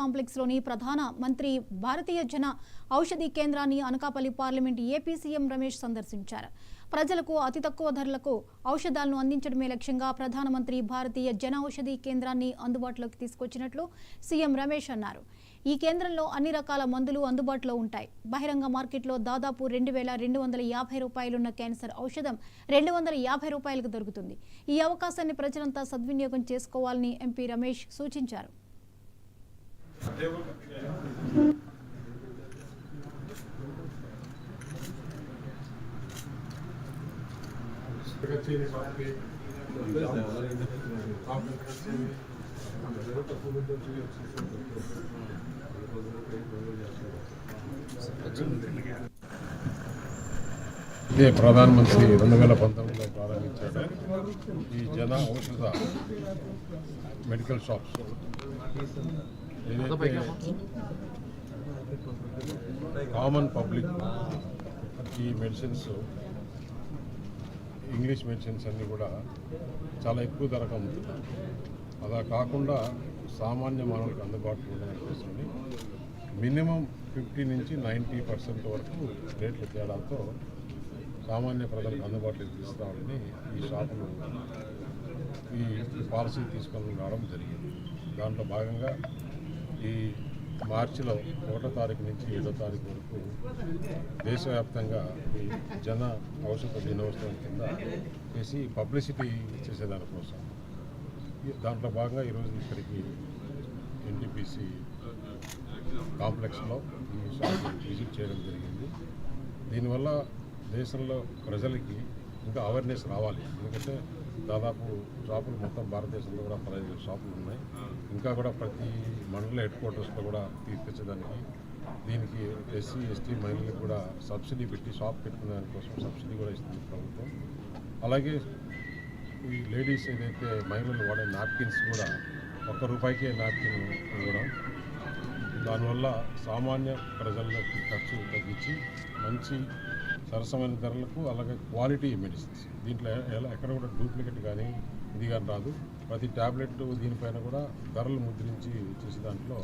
కాంప్లెక్స్లోని ప్రధాన మంత్రి భారతీయ జన ఔషధి కేంద్రాన్ని Anakapalli parliament AP CM Ramesh సందర్శించారు. ప్రజలకు అతి తక్కువ ధరలకు ఔషధాలను అందించడమే లక్ష్యంగా ప్రధానమంత్రి భారతీయ జన ఔషధి కేంద్రాన్ని అందుబాటులోకి తీసుకొచ్చినట్లు సీఎం రమేష్ అన్నారు. ఈ కేంద్రంలో అన్ని రకాల మందులు అందుబాటులో ఉంటాయి. బహిరంగ మార్కెట్లో దాదాపు 2250 రూపాయలున్న క్యాన్సర్ ఔషధం 250 రూపాయలకు దొరుకుతుంది. ఈ అవకాశాన్ని ప్రజలంతా సద్వినియోగం చేసుకోవాలని ఎంపీ రమేష్ సూచించారు. ఇదే ప్రధానమంత్రి 2019లో ప్రారంభించాడు. ఈ జన ఔషధ మెడికల్ షాప్స్ ఏదైతే కామన్ పబ్లిక్ ఈ మెడిసిన్స్ ఇంగ్లీష్ మెడిసిన్స్ అన్నీ కూడా చాలా ఎక్కువ ధరకు అమ్ముతున్నారు. అలా కాకుండా సామాన్య మానవులకు అందుబాటులో ఉండని మినిమం 50 నుంచి 90% వరకు రేట్ల తేడాతో సామాన్య ప్రజలకు అందుబాటులోకి తీసుకురావాలని ఈ షాపులు ఈ పాలసీ తీసుకొని రావడం జరిగింది. దాంట్లో భాగంగా ఈ మార్చిలో 1వ తారీఖు నుంచి 7వ తారీఖు వరకు దేశవ్యాప్తంగా ఈ జన ఔషధ దినోత్సవం కింద చేసి పబ్లిసిటీ చేసేదానికోసం దాంట్లో భాగంగా ఈరోజు ఇక్కడికి ఎన్టీపీసీ కాంప్లెక్స్లో ఈ షాప్ విజిట్ చేయడం జరిగింది. దీనివల్ల దేశంలో ప్రజలకి ఇంకా అవేర్నెస్ రావాలి. ఎందుకంటే దాదాపు షాపులు మొత్తం భారతదేశంలో కూడా 15 షాపులు ఉన్నాయి. ఇంకా కూడా ప్రతి మండల హెడ్ క్వార్టర్స్లో కూడా తీసుకొచ్చేదానికి దీనికి ఎస్సీ ఎస్టీ మహిళలకు కూడా సబ్సిడీ పెట్టి షాప్ పెట్టుకునే దానికోసం సబ్సిడీ కూడా ఇస్తుంది ప్రభుత్వం. అలాగే ఈ లేడీస్ ఏదైతే మహిళలు వాడే నాప్కిన్స్ కూడా ₹1 నాప్కిన్ ఇవ్వడం, దానివల్ల సామాన్య ప్రజలకు ఖర్చు తగ్గించి మంచి సరసమైన ధరలకు అలాగే క్వాలిటీ మెడిసిన్స్ దీంట్లో ఎక్కడ కూడా డూప్లికేట్ కానీ ఇది కానీ రాదు. ప్రతి ట్యాబ్లెట్ దీనిపైన కూడా ధరలు ముద్రించి చేసే దాంట్లో